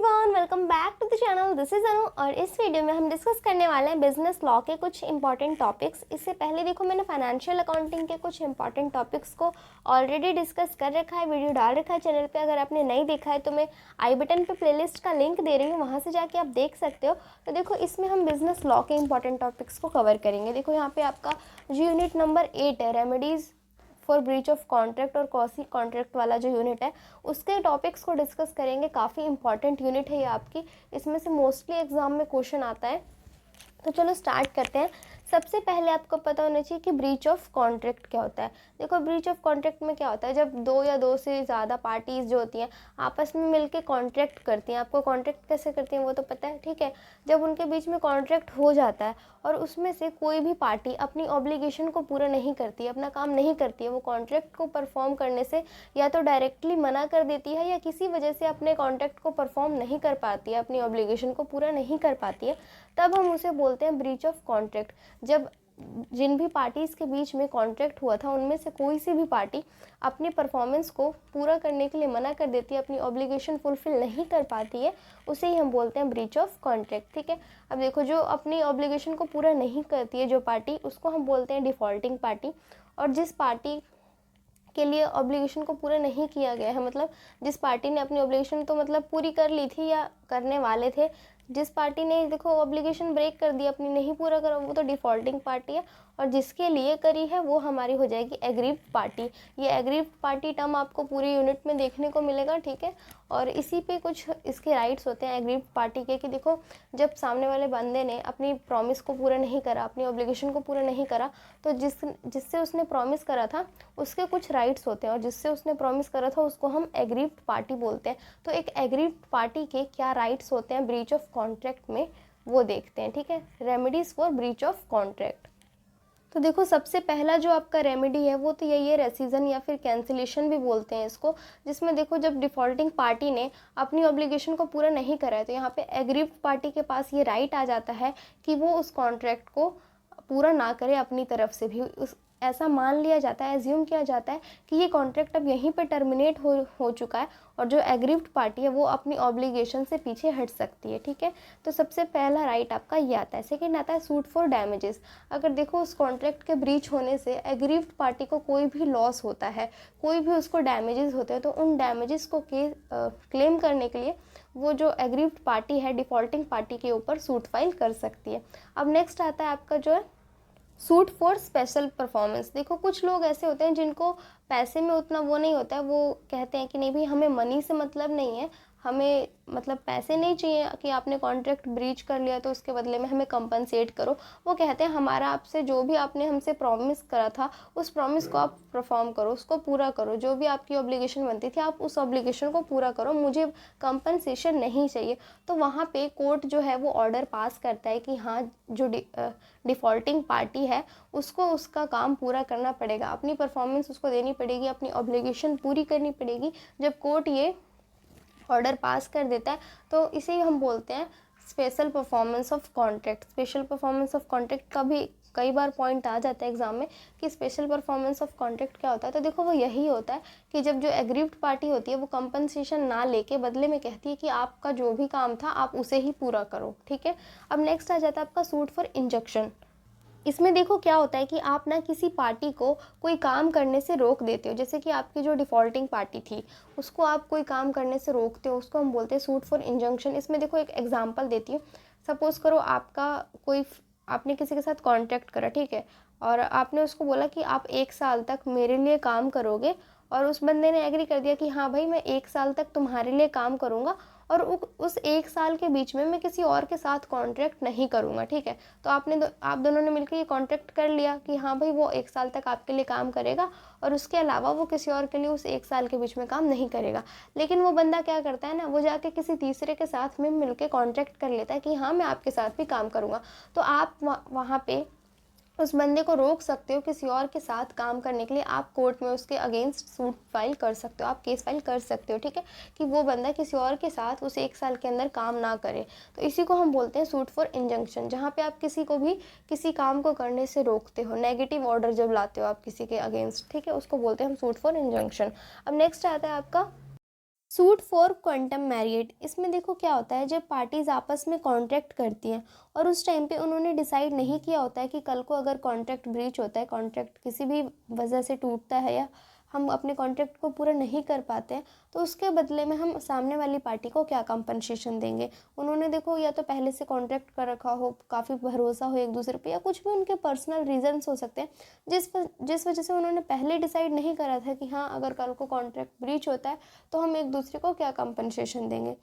Everyone, welcome back to the channel. This is Anu और इस video में हम डिस्कस करने वाले हैं बिजनेस लॉ के कुछ इंपॉर्टेंट टॉपिक्स। इससे पहले देखो मैंने फाइनेंशियल अकाउंटिंग के कुछ इंपॉर्टेंट टॉपिक्स को ऑलरेडी डिस्कस कर रखा है, वीडियो डाल रखा है चैनल पे। अगर आपने नहीं देखा है तो मैं आई बटन पे प्लेलिस्ट का लिंक दे रही हूँ, वहाँ से जाके आप देख सकते हो। तो देखो इसमें हम बिजनेस लॉ के इंपॉर्टेंट टॉपिक्स को कवर करेंगे। देखो यहाँ पे आपका जो यूनिट नंबर 8 है, remedies for breach of contract और कॉसी कॉन्ट्रैक्ट वाला जो यूनिट है उसके टॉपिक्स को डिस्कस करेंगे। काफ़ी इंपॉर्टेंट यूनिट है ये आपकी, इसमें से मोस्टली एग्जाम में क्वेश्चन आता है। तो चलो स्टार्ट करते हैं। सबसे पहले आपको पता होना चाहिए कि ब्रीच ऑफ कॉन्ट्रैक्ट क्या होता है। देखो ब्रीच ऑफ कॉन्ट्रैक्ट में क्या होता है, जब दो या दो से ज़्यादा पार्टीज़ जो होती हैं आपस में मिलके कॉन्ट्रैक्ट करती हैं। आपको कॉन्ट्रैक्ट कैसे करती हैं वो तो पता है, ठीक है। जब उनके बीच में कॉन्ट्रैक्ट हो जाता है और उसमें से कोई भी पार्टी अपनी ऑब्लिगेशन को पूरा नहीं करती, अपना काम नहीं करती है, वो कॉन्ट्रैक्ट को परफॉर्म करने से या तो डायरेक्टली मना कर देती है या किसी वजह से अपने कॉन्ट्रैक्ट को परफॉर्म नहीं कर पाती है, अपनी ऑब्लिगेशन को पूरा नहीं कर पाती है, तब हम उसे बोलते हैं ब्रीच ऑफ कॉन्ट्रैक्ट। जब जिन भी पार्टीज़ के बीच में कॉन्ट्रैक्ट हुआ था उनमें से कोई सी भी पार्टी अपनी परफॉर्मेंस को पूरा करने के लिए मना कर देती है, अपनी ऑब्लिगेशन फुलफिल नहीं कर पाती है, उसे ही हम बोलते हैं ब्रीच ऑफ कॉन्ट्रैक्ट, ठीक है। अब देखो जो अपनी ऑब्लिगेशन को पूरा नहीं करती है जो पार्टी, उसको हम बोलते हैं डिफ़ॉल्टिंग पार्टी। और जिस पार्टी के लिए ऑब्लिगेशन को पूरा नहीं किया गया है, मतलब जिस पार्टी ने अपनी ऑब्लिगेशन तो मतलब पूरी कर ली थी या करने वाले थे, जिस पार्टी ने देखो ऑब्लिगेशन ब्रेक कर दी, अपनी नहीं पूरा करा, वो तो डिफ़ॉल्टिंग पार्टी है। और जिसके लिए करी है वो हमारी हो जाएगी एग्रीव्ड पार्टी। ये एग्रीव्ड पार्टी टर्म आपको पूरी यूनिट में देखने को मिलेगा, ठीक है। और इसी पे कुछ इसके राइट्स होते हैं एग्रीव्ड पार्टी के, कि देखो जब सामने वाले बंदे ने अपनी प्रॉमिस को पूरा नहीं करा, अपनी ऑब्लिगेशन को पूरा नहीं करा, तो जिससे उसने प्रॉमिस करा था उसके कुछ राइट्स होते हैं, और जिससे उसने प्रॉमिस करा था उसको हम एग्रीव्ड पार्टी बोलते हैं। तो एक एग्रीव्ड पार्टी के क्या राइट्स होते हैं ब्रीच ऑफ कॉन्ट्रैक्ट में, वो देखते हैं, ठीक है। Remedies for breach of contract. तो देखो सबसे पहला जो आपका रेमेडी है वो तो यही है, रेसिजन या फिर कैंसिलेशन भी बोलते हैं इसको। जिसमें देखो जब डिफ़ॉल्टिंग पार्टी ने अपनी ऑब्लिगेशन को पूरा नहीं करा है तो यहाँ पे एग्रीव्ड पार्टी के पास ये राइट आ जाता है कि वो उस कॉन्ट्रैक्ट को पूरा ना करे अपनी तरफ से भी। उस ऐसा मान लिया जाता है, एज्यूम किया जाता है कि ये कॉन्ट्रैक्ट अब यहीं पे टर्मिनेट हो चुका है और जो एग्रीव्ड पार्टी है वो अपनी ऑब्लिगेशन से पीछे हट सकती है, ठीक है। तो सबसे पहला राइट आपका ये आता है। सेकेंड आता है सूट फॉर डैमेजेस। अगर देखो उस कॉन्ट्रैक्ट के ब्रीच होने से एग्रीव्ड पार्टी को कोई भी लॉस होता है, कोई भी उसको डैमेजेस होते हैं, तो उन डैमेजेस को क्लेम करने के लिए वो जो एग्रीव्ड पार्टी है डिफ़ॉल्टिंग पार्टी के ऊपर सूट फाइल कर सकती है। अब नेक्स्ट आता है आपका जो है सूट फॉर स्पेशल परफॉर्मेंस। देखो कुछ लोग ऐसे होते हैं जिनको पैसे में उतना वो नहीं होता है, वो कहते हैं कि नहीं भाई हमें मनी से मतलब नहीं है, हमें मतलब पैसे नहीं चाहिए कि आपने कॉन्ट्रैक्ट ब्रीच कर लिया तो उसके बदले में हमें कंपनसेट करो। वो कहते हैं हमारा आपसे जो भी आपने हमसे प्रॉमिस करा था उस प्रॉमिस को आप परफॉर्म करो, उसको पूरा करो, जो भी आपकी ऑब्लिगेशन बनती थी आप उस ऑब्लिगेशन को पूरा करो, मुझे कंपनसेशन नहीं चाहिए। तो वहाँ पे कोर्ट जो है वो ऑर्डर पास करता है कि हाँ जो डिफ़ॉल्टिंग पार्टी है उसको उसका काम पूरा करना पड़ेगा, अपनी परफॉर्मेंस उसको देनी पड़ेगी, अपनी ऑब्लिगेशन पूरी करनी पड़ेगी। जब कोर्ट ये ऑर्डर पास कर देता है तो इसे हम बोलते हैं special performance of contract. Special performance of contract का भी कई बार पॉइंट आ जाता है एग्जाम में कि स्पेशल परफॉर्मेंस ऑफ कॉन्ट्रैक्ट क्या होता है। तो देखो वो यही होता है कि जब जो एग्रीव्ड पार्टी होती है वो कंपनसेशन ना लेके बदले में कहती है कि आपका जो भी काम था आप उसे ही पूरा करो, ठीक है। अब नेक्स्ट आ जाता है आपका सूट फॉर इंजंक्शन। इसमें देखो क्या होता है कि आप ना किसी पार्टी को कोई काम करने से रोक देते हो, जैसे कि आपकी जो डिफ़ॉल्टिंग पार्टी थी उसको आप कोई काम करने से रोकते हो, उसको हम बोलते हैं सूट फॉर इंजंक्शन। इसमें देखो एक एग्जांपल देती हूँ। सपोज़ करो आपने किसी के साथ कॉन्ट्रैक्ट करा, ठीक है, और आपने उसको बोला कि आप 1 साल तक मेरे लिए काम करोगे, और उस बंदे ने एग्री कर दिया कि हाँ भाई मैं 1 साल तक तुम्हारे लिए काम करूँगा और उस 1 साल के बीच में मैं किसी और के साथ कॉन्ट्रैक्ट नहीं करूँगा, ठीक है। तो आप दोनों ने मिलकर ये कॉन्ट्रैक्ट कर लिया कि हाँ भाई वो 1 साल तक आपके लिए काम करेगा और उसके अलावा वो किसी और के लिए उस 1 साल के बीच में काम नहीं करेगा। लेकिन वो बंदा क्या करता है ना, वो जाके किसी तीसरे के साथ में मिलकर कॉन्ट्रैक्ट कर लेता है कि हाँ मैं आपके साथ भी काम करूँगा। तो आप वहाँ पे उस बंदे को रोक सकते हो किसी और के साथ काम करने के लिए। आप कोर्ट में उसके अगेंस्ट सूट फाइल कर सकते हो, आप केस फाइल कर सकते हो, ठीक है, कि वो बंदा किसी और के साथ उस 1 साल के अंदर काम ना करे। तो इसी को हम बोलते हैं सूट फॉर इंजंक्शन, जहाँ पे आप किसी को भी किसी काम को करने से रोकते हो, नेगेटिव ऑर्डर जब लाते हो आप किसी के अगेंस्ट, ठीक है, उसको बोलते हैं हम सूट फॉर इंजंक्शन। अब नेक्स्ट आता है आपका सूट फॉर क्वांटम मैरिट, इसमें देखो क्या होता है, जब पार्टीज आपस में कॉन्ट्रैक्ट करती हैं और उस टाइम पे उन्होंने डिसाइड नहीं किया होता है कि कल को अगर कॉन्ट्रैक्ट ब्रीच होता है, कॉन्ट्रैक्ट किसी भी वजह से टूटता है या हम अपने कॉन्ट्रैक्ट को पूरा नहीं कर पाते हैं, तो उसके बदले में हम सामने वाली पार्टी को क्या कंपनसेशन देंगे। उन्होंने देखो या तो पहले से कॉन्ट्रैक्ट कर रखा हो, काफ़ी भरोसा हो एक दूसरे पे, या कुछ भी उनके पर्सनल रीजंस हो सकते हैं जिस वजह से उन्होंने पहले डिसाइड नहीं करा था कि हाँ अगर कल को कॉन्ट्रैक्ट ब्रीच होता है तो हम एक दूसरे को क्या कंपनसेशन देंगे।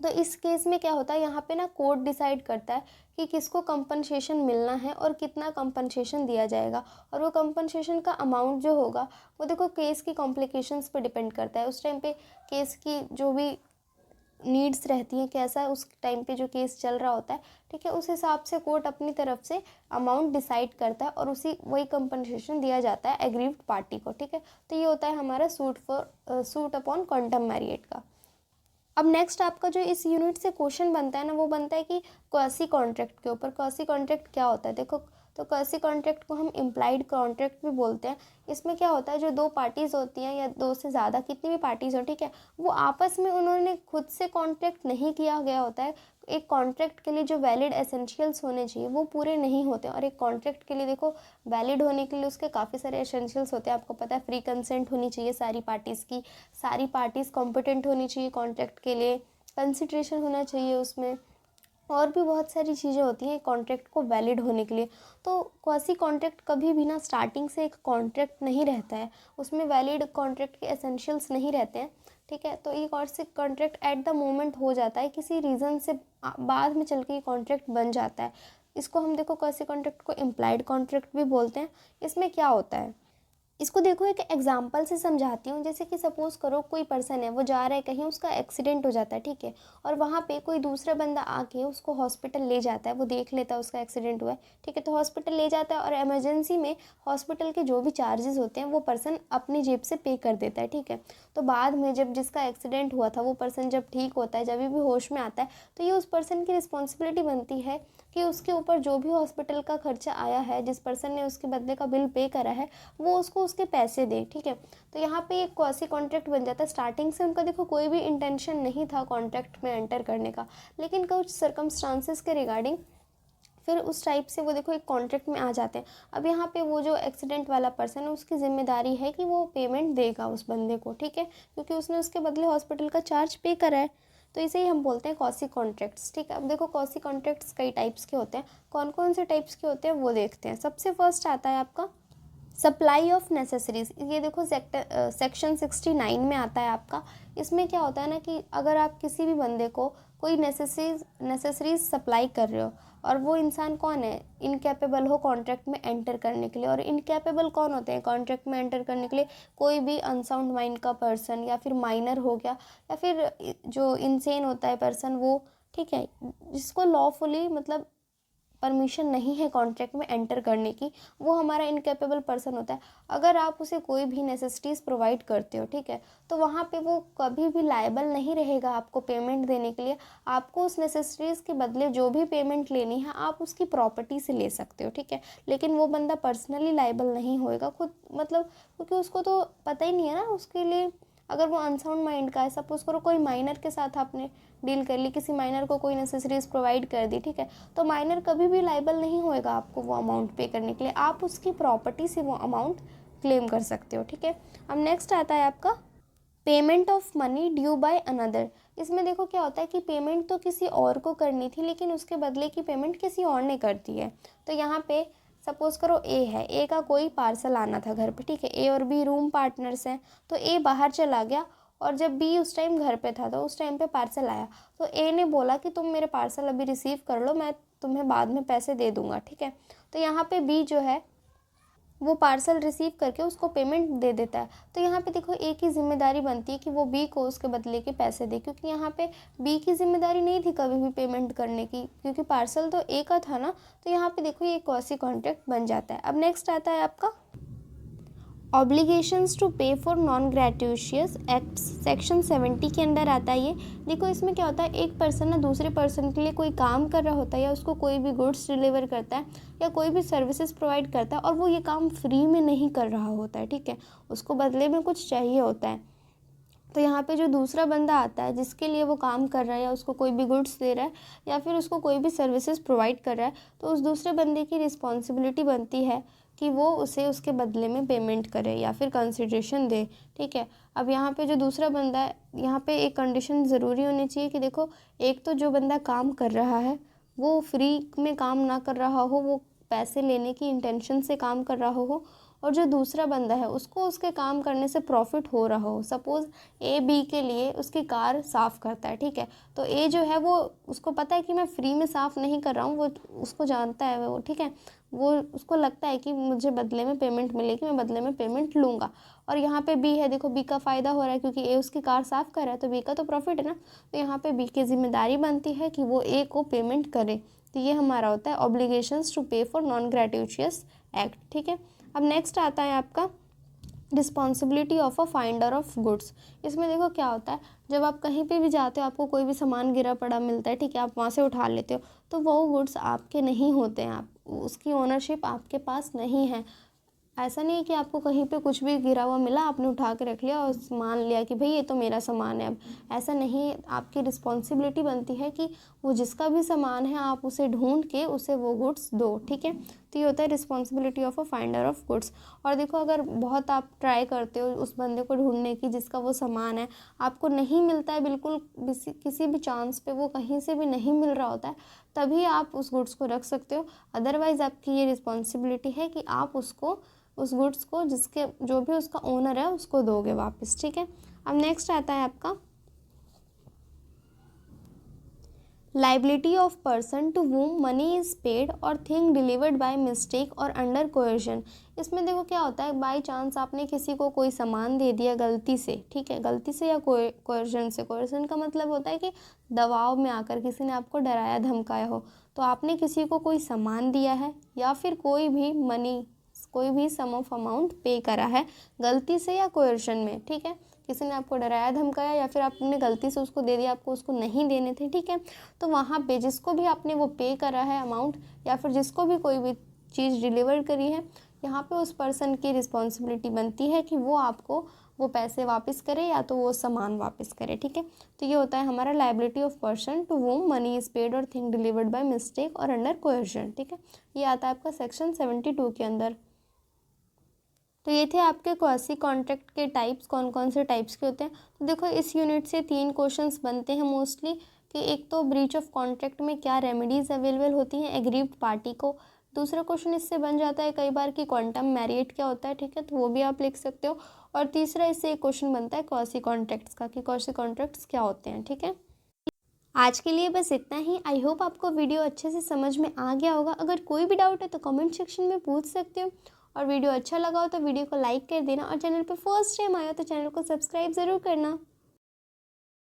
तो इस केस में क्या होता है, यहाँ पे ना कोर्ट डिसाइड करता है कि किसको कंपनसेशन मिलना है और कितना कंपनसेशन दिया जाएगा, और वो कंपनसेशन का अमाउंट जो होगा वो देखो केस की कॉम्प्लिकेशंस पे डिपेंड करता है। उस टाइम पे केस की जो भी नीड्स रहती हैं, कैसा उस टाइम पे जो केस चल रहा होता है, ठीक है, उस हिसाब से कोर्ट अपनी तरफ से अमाउंट डिसाइड करता है और उसी वही कंपनसेशन दिया जाता है एग्रीव्ड पार्टी को। ठीक है, तो ये होता है हमारा सूट अपॉन क्वांटम मैरिट का। अब नेक्स्ट आपका जो इस यूनिट से क्वेश्चन बनता है ना, वो बनता है कि क्वासी कॉन्ट्रैक्ट के ऊपर। क्वासी कॉन्ट्रैक्ट क्या होता है, देखो तो क्वासी कॉन्ट्रैक्ट को हम इम्प्लाइड कॉन्ट्रैक्ट भी बोलते हैं। इसमें क्या होता है, जो दो पार्टीज़ होती हैं या दो से ज़्यादा कितनी भी पार्टीज़ हो, ठीक है, वो आपस में उन्होंने खुद से कॉन्ट्रैक्ट नहीं किया गया होता है। एक कॉन्ट्रैक्ट के लिए जो वैलिड एसेंशियल्स होने चाहिए वो पूरे नहीं होते, और एक कॉन्ट्रैक्ट के लिए देखो वैलिड होने के लिए उसके काफ़ी सारे एसेंशियल्स होते हैं। आपको पता है फ्री कंसेंट होनी चाहिए सारी पार्टीज़ की, सारी पार्टीज़ कॉम्पिटेंट होनी चाहिए कॉन्ट्रैक्ट के लिए, कंसिड्रेशन होना चाहिए उसमें, और भी बहुत सारी चीज़ें होती हैं कॉन्ट्रैक्ट को वैलिड होने के लिए। तो क्वासी कॉन्ट्रैक्ट कभी भी ना स्टार्टिंग से एक कॉन्ट्रैक्ट नहीं रहता है, उसमें वैलिड कॉन्ट्रैक्ट के एसेंशियल्स नहीं रहते हैं। ठीक है, तो ये quasi contract at the moment हो जाता है, किसी रीज़न से बाद में चल के ये कॉन्ट्रैक्ट बन जाता है। इसको हम देखो क्वासी कॉन्ट्रैक्ट को इम्प्लाइड कॉन्ट्रैक्ट भी बोलते हैं। इसमें क्या होता है, इसको देखो एक एग्जांपल से समझाती हूँ। जैसे कि सपोज़ करो कोई पर्सन है, वो जा रहा है कहीं, उसका एक्सीडेंट हो जाता है, ठीक है, और वहाँ पे कोई दूसरा बंदा आके उसको हॉस्पिटल ले जाता है, वो देख लेता है उसका एक्सीडेंट हुआ है, ठीक है, तो हॉस्पिटल ले जाता है और इमरजेंसी में हॉस्पिटल के जो भी चार्जेस होते हैं वो पर्सन अपनी जेब से पे कर देता है। ठीक है, तो बाद में जब जिसका एक्सीडेंट हुआ था वो पर्सन जब ठीक होता है, जब भी होश में आता है, तो ये उस पर्सन की रिस्पॉन्सिबिलिटी बनती है कि उसके ऊपर जो भी हॉस्पिटल का खर्चा आया है, जिस पर्सन ने उसके बदले का बिल पे करा है, वो उसको उसके पैसे दे। ठीक है, तो यहाँ पे एक क्वासी कॉन्ट्रैक्ट बन जाता है। स्टार्टिंग से उनका देखो कोई भी इंटेंशन नहीं था कॉन्ट्रैक्ट में एंटर करने का, लेकिन कुछ सर्कमस्टांसेस के रिगार्डिंग फिर उस टाइप से वो देखो एक कॉन्ट्रैक्ट में आ जाते हैं। अब यहाँ पे वो जो एक्सीडेंट वाला पर्सन है उसकी जिम्मेदारी है कि वो पेमेंट देगा उस बंदे को, ठीक है, क्योंकि उसने उसके बदले हॉस्पिटल का चार्ज पे करा है। तो इसे ही हम बोलते हैं क्वासी कॉन्ट्रैक्ट्स। ठीक है, अब देखो क्वासी कॉन्ट्रैक्ट्स कई टाइप्स के होते हैं, कौन कौन से टाइप्स के होते हैं वो देखते हैं। सबसे फर्स्ट आता है आपका सप्लाई ऑफ नेसेसरीज। ये देखो सेक्शन 69 में आता है आपका। इसमें क्या होता है ना कि अगर आप किसी भी बंदे को कोई नेसेसरीज सप्लाई कर रहे हो, और वो इंसान कौन है, इनकैपेबल हो कॉन्ट्रैक्ट में एंटर करने के लिए। और इनकैपेबल कौन होते हैं कॉन्ट्रैक्ट में एंटर करने के लिए, कोई भी अनसाउंड माइंड का पर्सन, या फिर माइनर हो गया, या फिर जो इंसेन होता है पर्सन वो, ठीक है, जिसको लॉफुली मतलब परमिशन नहीं है कॉन्ट्रैक्ट में एंटर करने की, वो हमारा इनकेपेबल पर्सन होता है। अगर आप उसे कोई भी नेसेसिटीज़ प्रोवाइड करते हो, ठीक है, तो वहाँ पे वो कभी भी लायबल नहीं रहेगा आपको पेमेंट देने के लिए। आपको उस नेसेसिटीज़ के बदले जो भी पेमेंट लेनी है आप उसकी प्रॉपर्टी से ले सकते हो, ठीक है, लेकिन वो बंदा पर्सनली लायबल नहीं होएगा खुद, मतलब क्योंकि उसको तो पता ही नहीं है ना उसके लिए। अगर वो अनसाउंड माइंड का है, सपोज करो कोई माइनर के साथ आपने डील कर ली, किसी माइनर को कोई नेसेसरीज प्रोवाइड कर दी, ठीक है, तो माइनर कभी भी लायबल नहीं होएगा आपको वो अमाउंट पे करने के लिए, आप उसकी प्रॉपर्टी से वो अमाउंट क्लेम कर सकते हो। ठीक है, अब नेक्स्ट आता है आपका payment of money due by another. इसमें देखो क्या होता है कि पेमेंट तो किसी और को करनी थी, लेकिन उसके बदले की पेमेंट किसी और ने कर दी है। तो यहाँ पे सपोज करो ए है, ए का कोई पार्सल आना था घर पे, ठीक है, ए और बी रूम पार्टनर्स हैं, तो ए बाहर चला गया और जब बी उस टाइम घर पे था तो उस टाइम पे पार्सल आया, तो ए ने बोला कि तुम मेरे पार्सल अभी रिसीव कर लो, मैं तुम्हें बाद में पैसे दे दूंगा। ठीक है, तो यहाँ पे बी जो है वो पार्सल रिसीव करके उसको पेमेंट दे देता है। तो यहाँ पे देखो ए की जिम्मेदारी बनती है कि वो बी को उसके बदले के पैसे दे, क्योंकि यहाँ पे बी की जिम्मेदारी नहीं थी कभी भी पेमेंट करने की, क्योंकि पार्सल तो ए का था ना। तो यहाँ पे देखो ये क्वासी कॉन्ट्रैक्ट बन जाता है। अब नेक्स्ट आता है आपका ऑब्लिगेशंस टू पे for non gratuitous acts. Section 70 के अंदर आता है ये। देखो इसमें क्या होता है, एक पर्सन ना दूसरे पर्सन के लिए कोई काम कर रहा होता है, या उसको कोई भी गुड्स डिलीवर करता है या कोई भी सर्विसेज प्रोवाइड करता है, और वो ये काम फ्री में नहीं कर रहा होता है, ठीक है, उसको बदले में कुछ चाहिए होता है। तो यहाँ पे जो दूसरा बंदा आता है जिसके लिए वो काम कर रहा है या उसको कोई भी गुड्स दे रहा है या फिर उसको कोई भी सर्विसेज प्रोवाइड कर रहा है, तो उस दूसरे बंदे की रिस्पॉन्सिबिलिटी बनती है कि वो उसे उसके बदले में पेमेंट करे या फिर कंसिडरेशन दे। ठीक है, अब यहाँ पे जो दूसरा बंदा है, यहाँ पे एक कंडीशन ज़रूरी होनी चाहिए कि देखो, एक तो जो बंदा काम कर रहा है वो फ्री में काम ना कर रहा हो, वो पैसे लेने की इंटेंशन से काम कर रहा हो, और जो दूसरा बंदा है उसको उसके काम करने से प्रॉफिट हो रहा हो। सपोज़ ए बी के लिए उसकी कार साफ़ करता है, ठीक है, तो ए जो है वो उसको पता है कि मैं फ्री में साफ़ नहीं कर रहा हूँ, वो उसको जानता है वो, ठीक है, वो उसको लगता है कि मुझे बदले में पेमेंट मिलेगी, मैं बदले में पेमेंट लूँगा। और यहाँ पे बी है, देखो बी का फ़ायदा हो रहा है क्योंकि ए उसकी कार साफ़ कर रहा है, तो बी का तो प्रॉफिट है ना, तो यहाँ पे बी की जिम्मेदारी बनती है कि वो ए को पेमेंट करे। तो ये हमारा होता है ऑब्लिगेशंस टू पे फॉर नॉन ग्रेटिशियस एक्ट। ठीक है, अब नेक्स्ट आता है आपका responsibility of a finder of goods. इसमें देखो क्या होता है, जब आप कहीं पे भी जाते हो, आपको कोई भी सामान गिरा पड़ा मिलता है, ठीक है, आप वहाँ से उठा लेते हो, तो वो गुड्स आपके नहीं होते हैं, आप उसकी ओनरशिप आपके पास नहीं है। ऐसा नहीं है कि आपको कहीं पे कुछ भी गिरा हुआ मिला, आपने उठा के रख लिया और मान लिया कि भाई ये तो मेरा सामान है। अब ऐसा नहीं, आपकी रिस्पॉन्सिबिलिटी बनती है कि वो जिसका भी सामान है आप उसे ढूंढ के उसे वो गुड्स दो। ठीक है, तो ये होता है responsibility of a finder of goods. और देखो, अगर बहुत आप ट्राई करते हो उस बंदे को ढूंढने की जिसका वो सामान है, आपको नहीं मिलता है, बिल्कुल किसी भी चांस पे वो कहीं से भी नहीं मिल रहा होता है, तभी आप उस गुड्स को रख सकते हो। अदरवाइज़ आपकी ये रिस्पॉन्सिबिलिटी है कि आप उसको, उस गुड्स को जिसके जो भी उसका ओनर है उसको दोगे वापस। ठीक है, अब नेक्स्ट आता है आपका liability of person to whom money is paid और थिंग डिलीवर्ड बाय मिस्टेक और अंडर कोएर्शन। इसमें देखो क्या होता है, बाय चांस आपने किसी को कोई सामान दे दिया गलती से, ठीक है, गलती से या कोएर्शन से। कोएर्शन का मतलब होता है कि दबाव में आकर किसी ने आपको डराया धमकाया हो। तो आपने किसी को कोई सामान दिया है या फिर कोई भी मनी, कोई भी सम ऑफ अमाउंट पे करा है गलती से या कोएर्शन में, ठीक है, किसी ने आपको डराया धमकाया या फिर आपने गलती से उसको दे दिया, आपको उसको नहीं देने थे, ठीक है, तो वहाँ पे जिसको भी आपने वो पे करा है अमाउंट या फिर जिसको भी कोई भी चीज़ डिलीवर करी है, यहाँ पे उस पर्सन की रिस्पॉन्सिबिलिटी बनती है कि वो आपको वो पैसे वापस करे या तो वो सामान वापस करे। ठीक है, तो ये होता है हमारा liability of person to whom money is paid और थिंग डिलीवर्ड बाय मिस्टेक और अंडर कोएर्शन। ठीक है, ये आता है आपका सेक्शन 72 के अंदर। तो ये थे आपके क्वासी कॉन्ट्रैक्ट के टाइप्स, कौन कौन से टाइप्स के होते हैं। तो देखो, इस यूनिट से 3 क्वेश्चंस बनते हैं मोस्टली, कि एक तो ब्रीच ऑफ कॉन्ट्रैक्ट में क्या रेमेडीज़ अवेलेबल होती हैं एग्रीव्ड पार्टी को। दूसरा क्वेश्चन इससे बन जाता है कई बार कि क्वांटम मैरिएट क्या होता है, ठीक है, तो वो भी आप लिख सकते हो। और तीसरा इससे एक क्वेश्चन बनता है क्वासी कॉन्ट्रैक्ट्स का, कि क्वासी कॉन्ट्रैक्ट्स क्या होते हैं। ठीक है, आज के लिए बस इतना ही। आई होप आपको वीडियो अच्छे से समझ में आ गया होगा। अगर कोई भी डाउट है तो कमेंट सेक्शन में पूछ सकते हो, और वीडियो अच्छा लगा हो तो वीडियो को लाइक कर देना, और चैनल पर फर्स्ट टाइम आया तो चैनल को सब्सक्राइब ज़रूर करना।